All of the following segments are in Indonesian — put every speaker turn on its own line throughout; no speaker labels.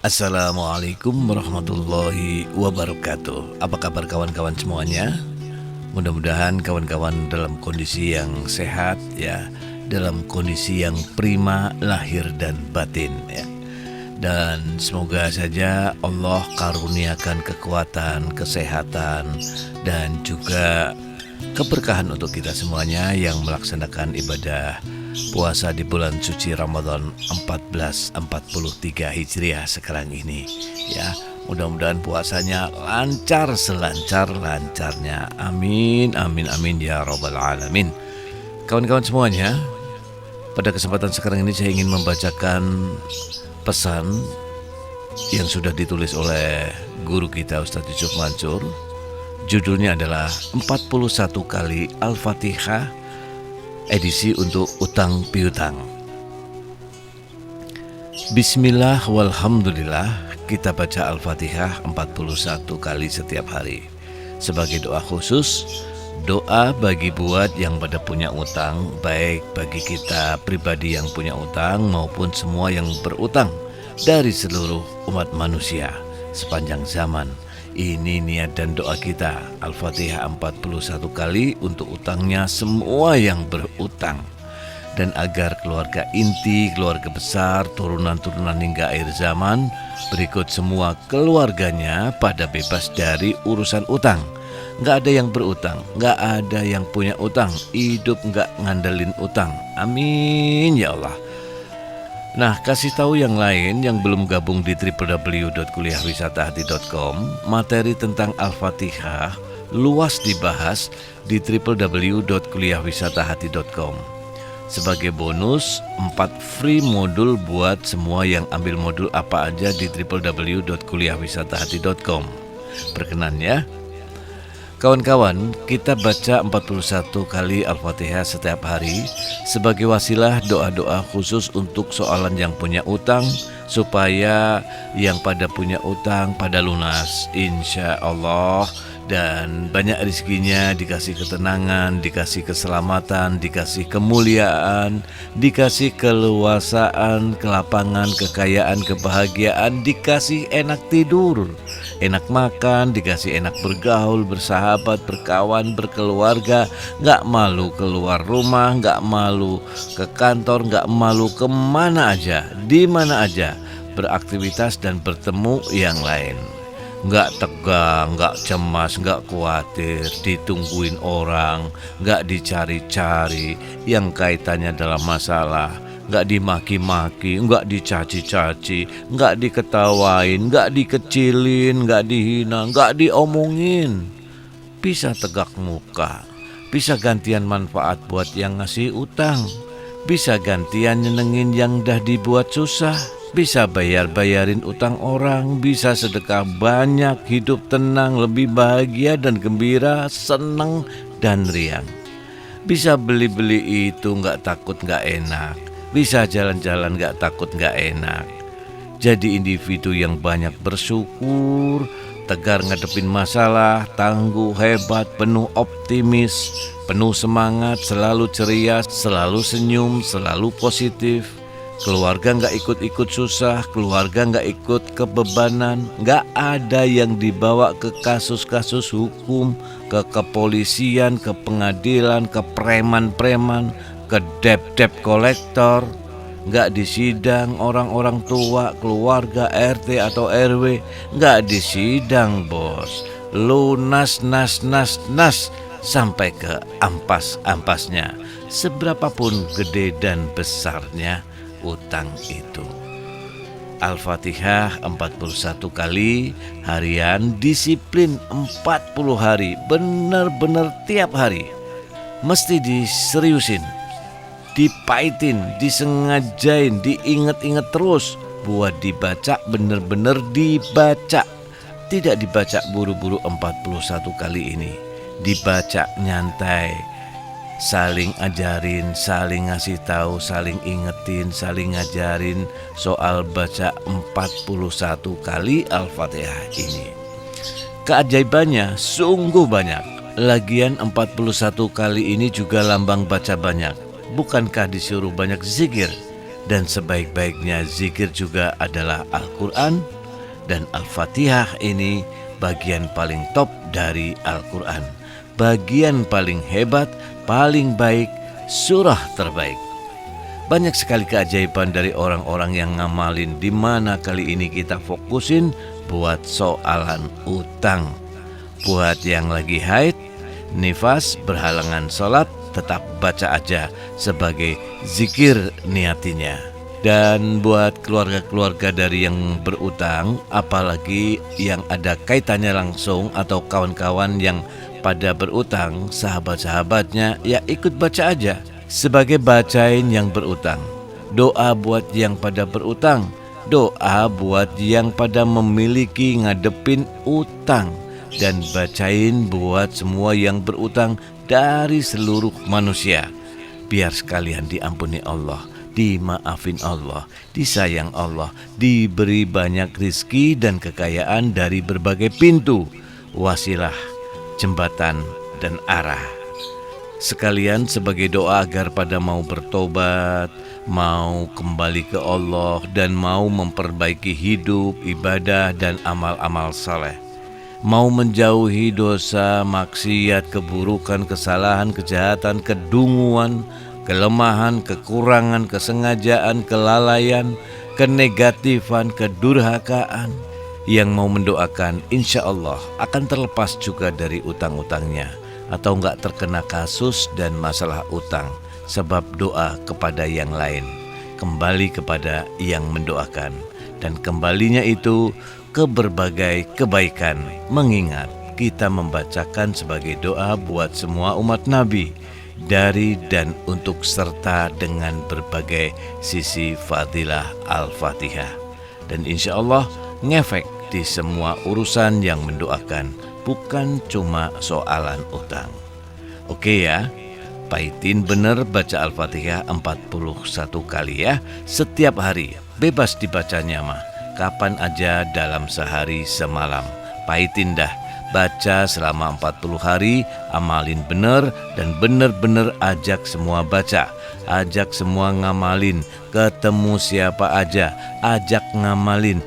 Assalamualaikum warahmatullahi wabarakatuh. Apa kabar kawan-kawan semuanya? Mudah-mudahan kawan-kawan dalam kondisi yang sehat ya, dalam kondisi yang prima lahir dan batin ya. Dan semoga saja Allah karuniakan kekuatan, kesehatan dan juga keberkahan untuk kita semuanya yang melaksanakan ibadah puasa di bulan suci Ramadan 1443 Hijriah sekarang ini ya. Mudah-mudahan puasanya lancar selancar-lancarnya. Amin, amin, amin ya rabbal alamin. Kawan-kawan semuanya, pada kesempatan sekarang ini saya ingin membacakan pesan yang sudah ditulis oleh guru kita Ustadz Yusuf Mansur. Judulnya adalah 41 kali Al-Fatihah edisi untuk utang piutang. Bismillah walhamdulillah, kita baca Al-Fatihah 41 kali setiap hari sebagai doa khusus, doa bagi buat yang pada punya utang, baik bagi kita pribadi yang punya utang maupun semua yang berutang dari seluruh umat manusia sepanjang zaman. Ini niat dan doa kita. Al-Fatihah 41 kali untuk utangnya semua yang berutang. Dan agar keluarga inti, keluarga besar, turunan-turunan hingga akhir zaman berikut semua keluarganya pada bebas dari urusan utang. Nggak ada yang berutang, nggak ada yang punya utang, hidup nggak ngandelin utang. Amin ya Allah. Nah, kasih tahu yang lain yang belum gabung di www.kuliahwisatahati.com, materi tentang Al-Fatihah luas dibahas di www.kuliahwisatahati.com. Sebagai bonus, 4 free modul buat semua yang ambil modul apa aja di www.kuliahwisatahati.com. Perkenan ya. Kawan-kawan, kita baca 41 kali Al-Fatihah setiap hari sebagai wasilah doa-doa khusus untuk soalan yang punya utang, supaya yang pada punya utang pada lunas insya Allah, dan banyak rezekinya, dikasih ketenangan, dikasih keselamatan, dikasih kemuliaan, dikasih keluasaan, kelapangan, kekayaan, kebahagiaan, dikasih enak tidur, enak makan, dikasih enak bergaul, bersahabat, berkawan, berkeluarga, gak malu keluar rumah, gak malu ke kantor, gak malu kemana aja, di mana aja beraktivitas dan bertemu yang lain. Nggak tegang, nggak cemas, nggak khawatir, ditungguin orang, nggak dicari-cari yang kaitannya dalam masalah, nggak dimaki-maki, nggak dicaci-caci, nggak diketawain, nggak dikecilin, nggak dihina, nggak diomongin. Bisa tegak muka, bisa gantian manfaat buat yang ngasih utang, bisa gantian nyenengin yang dah dibuat susah, bisa bayar-bayarin utang orang, bisa sedekah banyak, hidup tenang, lebih bahagia dan gembira, senang dan riang. Bisa beli-beli itu gak takut gak enak, bisa jalan-jalan gak takut gak enak. Jadi individu yang banyak bersyukur, tegar ngadepin masalah, tangguh, hebat, penuh optimis, penuh semangat, selalu ceria, selalu senyum, selalu positif. Keluarga gak ikut-ikut susah, keluarga gak ikut kebebanan, gak ada yang dibawa ke kasus-kasus hukum, ke kepolisian, ke pengadilan, ke preman-preman, ke debt kolektor. Gak disidang orang-orang tua, keluarga RT atau RW, gak disidang bos. Lunas, nas, sampai ke ampas-ampasnya, seberapapun gede dan besarnya utang itu. Al-Fatihah 41 kali harian, disiplin 40 hari, benar-benar tiap hari mesti diseriusin, dipaitin, disengajain, diinget-inget terus buat dibaca, benar-benar dibaca. Tidak dibaca buru-buru 41 kali ini, dibaca nyantai, saling ajarin, saling ngasih tahu, saling ingetin, saling ngajarin soal baca 41 kali Al-Fatihah ini. Keajaibannya sungguh banyak. Lagian 41 kali ini juga lambang baca banyak. Bukankah disuruh banyak zikir? Dan sebaik-baiknya zikir juga adalah Al-Quran. Dan Al-Fatihah ini bagian paling top dari Al-Quran, bagian paling hebat, paling baik, surah terbaik. Banyak sekali keajaiban dari orang-orang yang ngamalin, di mana kali ini kita fokusin buat soalan utang. Buat yang lagi haid, nifas, berhalangan sholat, tetap baca aja sebagai zikir niatinya. Dan buat keluarga-keluarga dari yang berutang, apalagi yang ada kaitannya langsung atau kawan-kawan yang pada berutang, sahabat-sahabatnya ya ikut baca aja sebagai bacain yang berutang. Doa buat yang pada berutang, doa buat yang pada memiliki ngadepin utang, dan bacain buat semua yang berutang dari seluruh manusia. Biar sekalian diampuni Allah, dimaafin Allah, disayang Allah, diberi banyak rizki dan kekayaan dari berbagai pintu, wasilah, jembatan, dan arah. Sekalian sebagai doa agar pada mau bertobat, mau kembali ke Allah, dan mau memperbaiki hidup, ibadah, dan amal-amal saleh. Mau menjauhi dosa, maksiat, keburukan, kesalahan, kejahatan, kedunguan, kelemahan, kekurangan, kesengajaan, kelalaian, kenegatifan, kedurhakaan. Yang mau mendoakan insya Allah akan terlepas juga dari utang-utangnya, atau enggak terkena kasus dan masalah utang sebab doa kepada yang lain, kembali kepada yang mendoakan, dan kembalinya itu ke berbagai kebaikan. Mengingat kita membacakan sebagai doa buat semua umat Nabi, dari dan untuk serta dengan berbagai sisi fadilah Al-Fatihah, dan insya Allah ngefek di semua urusan yang mendoakan, bukan cuma soalan utang. Oke ya, paitin bener baca Al-Fatihah 41 kali ya, setiap hari. Bebas dibacanya mah, kapan aja dalam sehari semalam. Paitin dah, baca selama 40 hari, amalin bener, dan bener-bener ajak semua baca. Ajak semua ngamalin, ketemu siapa aja, ajak ngamalin.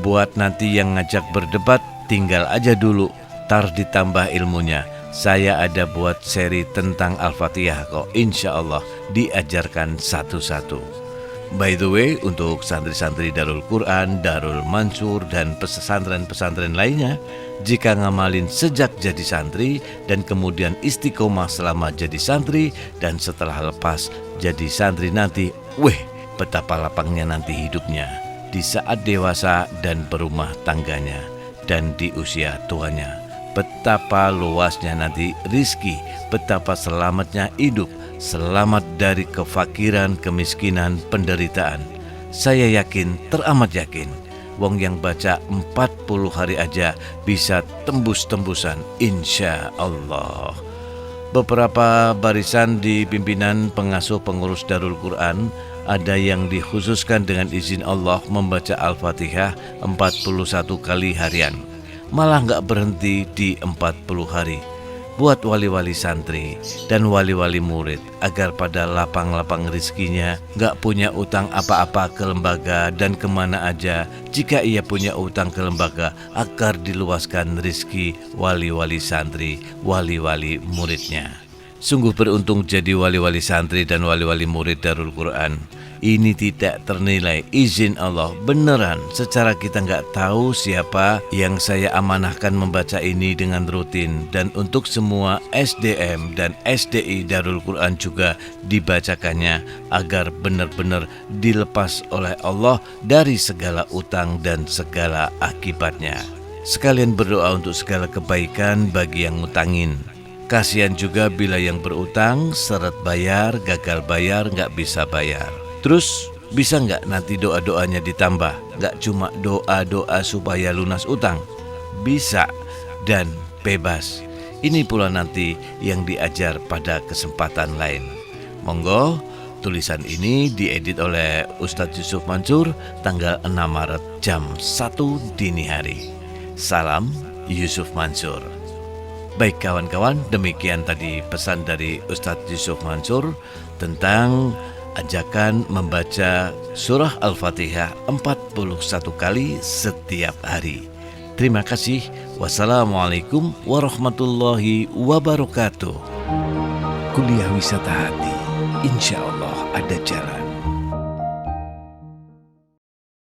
Buat nanti yang ngajak berdebat, tinggal aja dulu, tar ditambah ilmunya. Saya ada buat seri tentang Al-Fatihah kok, insya Allah diajarkan satu-satu. By the way, untuk santri-santri Darul Quran, Darul Mansur, dan pesantren-pesantren lainnya, jika ngamalin sejak jadi santri dan kemudian istiqomah selama jadi santri, dan setelah lepas jadi santri nanti, betapa lapangnya nanti hidupnya di saat dewasa dan berumah tangganya, dan di usia tuanya. Betapa luasnya nanti rizki, betapa selamatnya hidup, selamat dari kefakiran, kemiskinan, penderitaan. Saya yakin, teramat yakin, wong yang baca 40 hari aja bisa tembus-tembusan, insya Allah. Beberapa barisan di pimpinan pengasuh pengurus Darul Quran ada yang dikhususkan dengan izin Allah membaca Al-Fatihah 41 kali harian. Malah gak berhenti di 40 hari. Buat wali-wali santri dan wali-wali murid agar pada lapang-lapang rizkinya, gak punya utang apa-apa ke lembaga dan kemana aja. Jika ia punya utang ke lembaga, agar diluaskan rizki wali-wali santri, wali-wali muridnya. Sungguh beruntung jadi wali-wali santri dan wali-wali murid Darul Quran. Ini tidak ternilai, izin Allah beneran. Secara kita nggak tahu siapa yang saya amanahkan membaca ini dengan rutin. Dan untuk semua SDM dan SDI Darul Quran juga dibacakannya agar benar-benar dilepas oleh Allah dari segala utang dan segala akibatnya. Sekalian berdoa untuk segala kebaikan bagi yang ngutangin. Kasihan juga bila yang berutang seret bayar, gagal bayar, nggak bisa bayar. Terus bisa nggak nanti doa-doanya ditambah? Nggak cuma doa-doa supaya lunas utang. Bisa dan bebas. Ini pula nanti yang diajar pada kesempatan lain. Monggo, tulisan ini diedit oleh Ustadz Yusuf Mansur tanggal 6 Maret jam 1 dini hari. Salam Yusuf Mansur. Baik kawan-kawan, demikian tadi pesan dari Ustadz Yusuf Mansur tentang ajakan membaca surah Al-Fatihah 40 kali setiap hari. Terima kasih. Wassalamualaikum warahmatullahi wabarakatuh. Kuliah Wisata Hati, insya Allah ada jalan.